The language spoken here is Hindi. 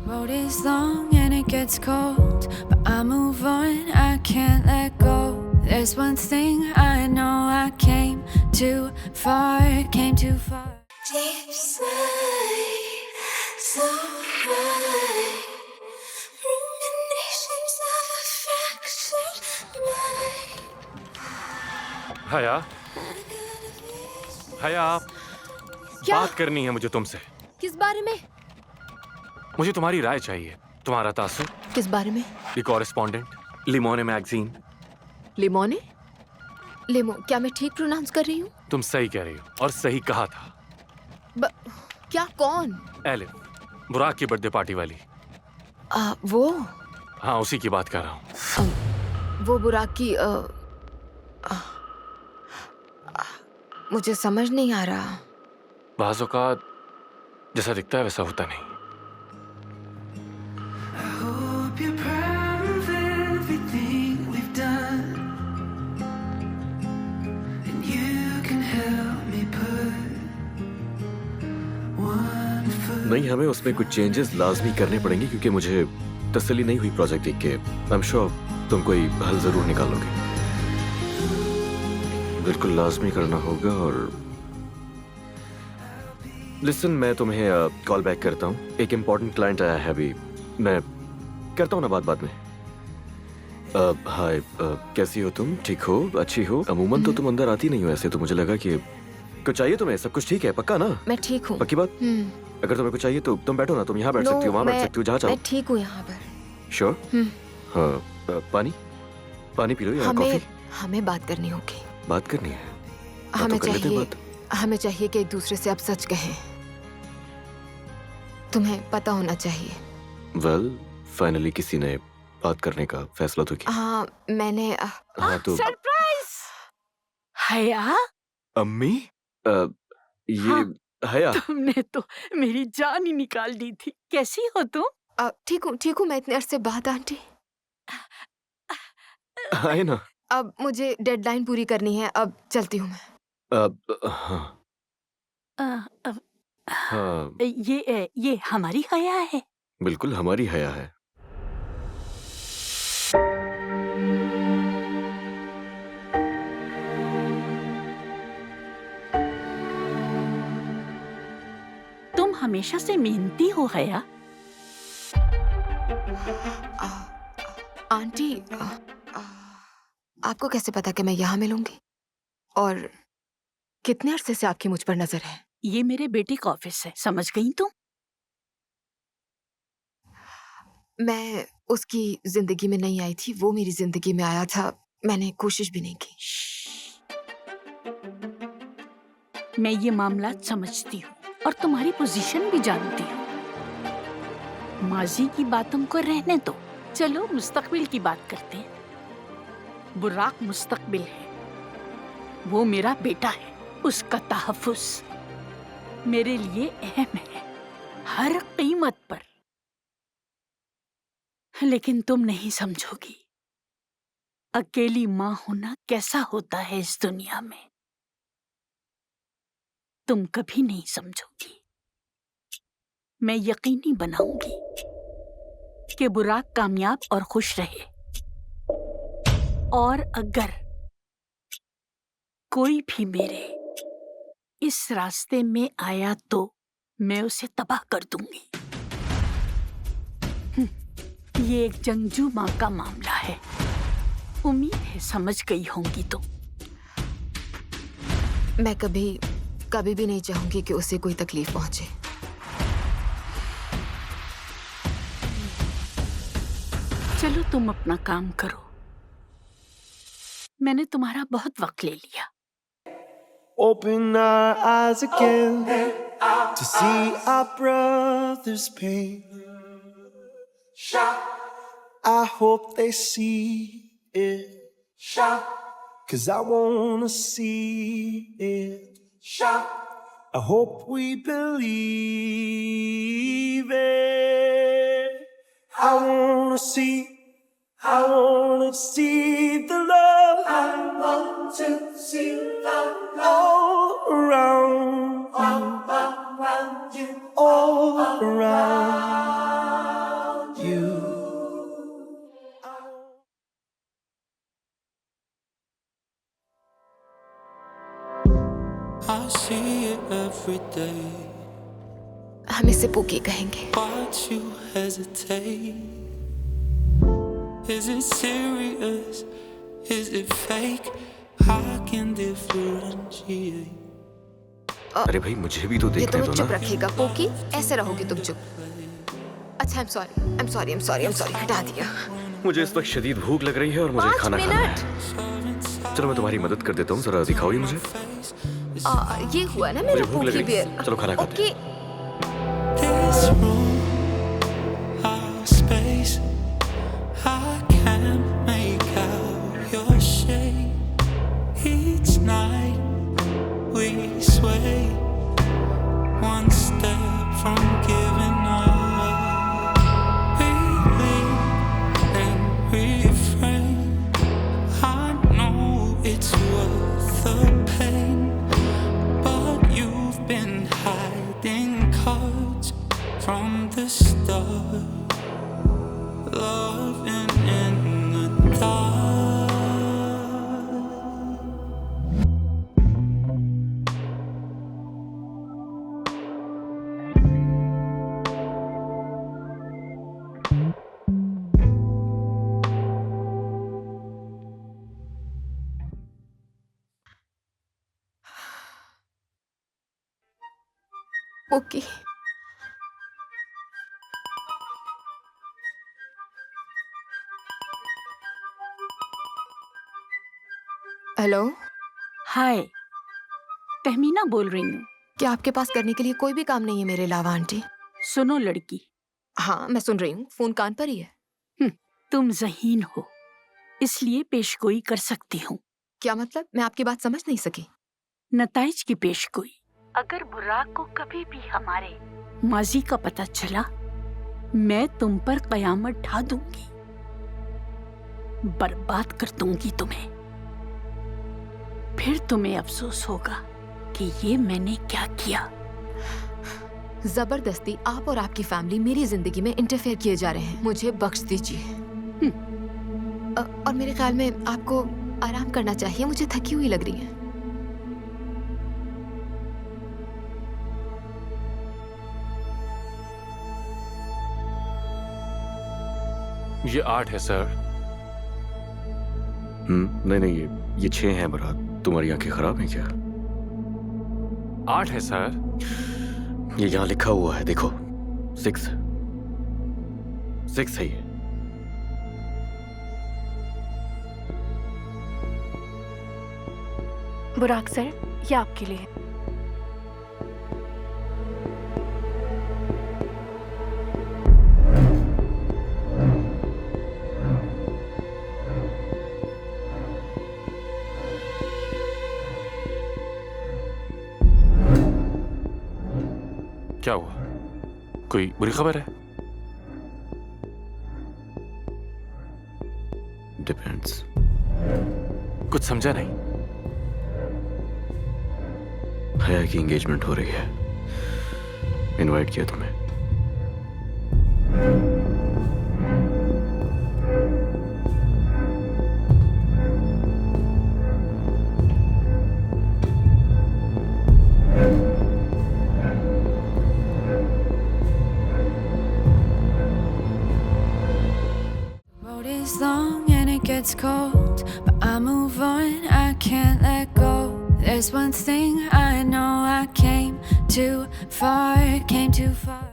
Road is long and it gets cold, but I move on, I can't let go. There's one thing I know, I came too far, came too far. Deep sleep, so right. Ruminations of a fractured mind. हया, हया, क्या? बात करनी है मुझे तुमसे। किस बारे में? मुझे तुम्हारी राय चाहिए। तुम्हारा तासुर, किस बारे में? The correspondent, Limone magazine. Limone? Limo, क्या मैं ठीक प्रोनाउंस कर रही हूँ? तुम सही कह रही हो और सही कहा था। क्या? कौन? एलिन, बुराक की बर्थडे पार्टी वाली। वो? हाँ, उसी की बात कर रहा हूँ। वो बुराक की मुझे समझ नहीं आ रहा। बाज़ औक़ात जैसा दिखता है वैसा होता नहीं। I hope you're proud of everything we've done, and you can help me put one foot. नहीं, हमें उसमें कुछ चेंजेस लाजमी करने पड़ेंगे क्योंकि मुझे तसल्ली नहीं हुई प्रोजेक्ट देख के। आई एम श्योर तुम कोई हल जरूर निकालोगे। बिल्कुल लाजमी करना होगा। और लिसन, मैं तुम्हें कॉल बैक करता हूँ। एक इम्पोर्टेंट क्लाइंट आया है अभी। मैं करता हूँ ना बात बाद में। हाय, कैसी हो तुम? ठीक हो? अच्छी हो? अमूमन तो तुम अंदर आती नहीं हो ऐसे, तो मुझे लगा कि कुछ चाहिए तुम्हें। सब कुछ ठीक है? पक्का ना? मैं ठीक हूँ। पक्की बात? अगर तुम्हें कुछ चाहिए तो तुम बैठो ना। तुम यहाँ बैठ सकती हो, वहाँ बैठ सकती हो, जहाँ चाहो। मैं ठीक हूँ यहाँ पर। श्योर? हाँ, पानी पी लो या कॉफी? हमें बात करनी होगी। बात करनी है? हमें चाहिए कि एक दूसरे से अब सच कहें। तुम्हें पता होना चाहिए। वेल, फाइनली किसी ने बात करने का फैसला तो किया। हाँ, मैंने हाँ तो सरप्राइज! हया, अम्मी, ये हाँ। हया। तुमने तो मेरी जान ही निकाल दी थी। कैसी हो तुम? ठीक हूँ मैं इतने अरसे बाद आंटी। आए ना। अब मुझे डेडलाइन पूरी करनी है, अब चलती हूँ मैं। हाँ अ, हाँ, ये हमारी हया है। बिल्कुल हमारी हया है। तुम हमेशा से मेहनती हो हया। आंटी, आपको कैसे पता कि मैं यहाँ मिलूंगी? और कितने अरसे से आपकी मुझ पर नजर है? ये मेरे बेटे का ऑफिस है, समझ गई तुम? मैं उसकी जिंदगी में नहीं आई थी, वो मेरी जिंदगी में आया था। मैंने कोशिश भी नहीं की। मैं ये मामला समझती हूँ और तुम्हारी पोजीशन भी जानती हूँ। माजी की बातों को रहने दो, चलो मुस्तकबिल की बात करते हैं। बुराक मुस्तकबिल है, वो मेरा बेटा है। उसका तहफ्फुज़ मेरे लिए अहम है, हर कीमत पर। लेकिन तुम नहीं समझोगी अकेली माँ होना कैसा होता है इस दुनिया में। तुम कभी नहीं समझोगी। मैं यकीनी बनाऊंगी कि बुराक कामयाब और खुश रहे, और अगर कोई भी मेरे इस रास्ते में आया तो मैं उसे तबाह कर दूंगी। ये एक जंगजू माँ का मामला है, उम्मीद है समझ गई होंगी तुम। मैं कभी भी नहीं चाहूंगी कि उसे कोई तकलीफ पहुंचे। चलो तुम अपना काम करो, मैंने तुम्हारा बहुत वक्त ले लिया। Open our eyes again to see our brother's pain. I hope they see it, 'cause I wanna see it. I hope we believe it. I wanna see the love. I want to see the love all around you, all around. I see it every day. हम इसे पोकी कहेंगे। Watch you hesitate. Is it serious? Is it fake? I can differentiate. अरे भाई मुझे भी तो ये देखने तुम्हें दो चुप ना। रखेगा पोकी, ऐसे रहोगे तुम चुप। अच्छा I'm sorry, हटा दिया। मुझे इस वक्त शदीद भूख लग रही है और मुझे 5 खाना खाना है। मिनट। चलो मैं तुम्हारी मदद कर देता हूँ, जरा दिखाओगे मुझे? ये हुआ ना मेरा मुझे भूख लग पोकी रही है। बियर। चलो खाना खाते हैं। Okay. This room, our space, I can't make out your shape. Each night we sway, one step from giving up. We lean and refrain. I know it's worth the pain, but you've been hiding cards from the start, loving in the dark. Okay. Hello, hi, Tahmina बोल रही हूँ। क्या आपके पास करने के लिए कोई भी काम नहीं है मेरे अलावा आंटी? सुनो लड़की, हाँ मैं सुन रही हूँ, फोन कान पर ही है। तुम ज़हीन हो, इसलिए पेशगोई कर सकती हूँ। क्या मतलब? मैं आपकी बात समझ नहीं सकी। नताइज की पेशगोई। अगर बुराक को कभी भी हमारे माजी का पता चला, मैं तुम पर कयामत ढा दूंगी, बर्बाद कर दूंगी तुम्हें। फिर तुम्हें अफसोस होगा कि ये मैंने क्या किया। जबरदस्ती आप और आपकी फैमिली मेरी जिंदगी में इंटरफेयर किए जा रहे हैं, मुझे बख्श दीजिए। और मेरे ख्याल में आपको आराम करना चाहिए, मुझे थकी हुई लग रही है। ये 8 है सर। नहीं ये 6 हैं मुराद। तुम्हारी आंखें खराब हैं क्या? 8 है सर। ये यहाँ लिखा हुआ है, देखो 6 है ये। बुराक सर, ये आपके लिए। क्या हुआ? कोई बुरी खबर है? डिपेंड्स। कुछ समझा नहीं। हया की एंगेजमेंट हो रही है, इनवाइट किया तुम्हें। Road is long and it gets cold, but I move on, I can't let go. There's one thing I know, I came too far, came too far.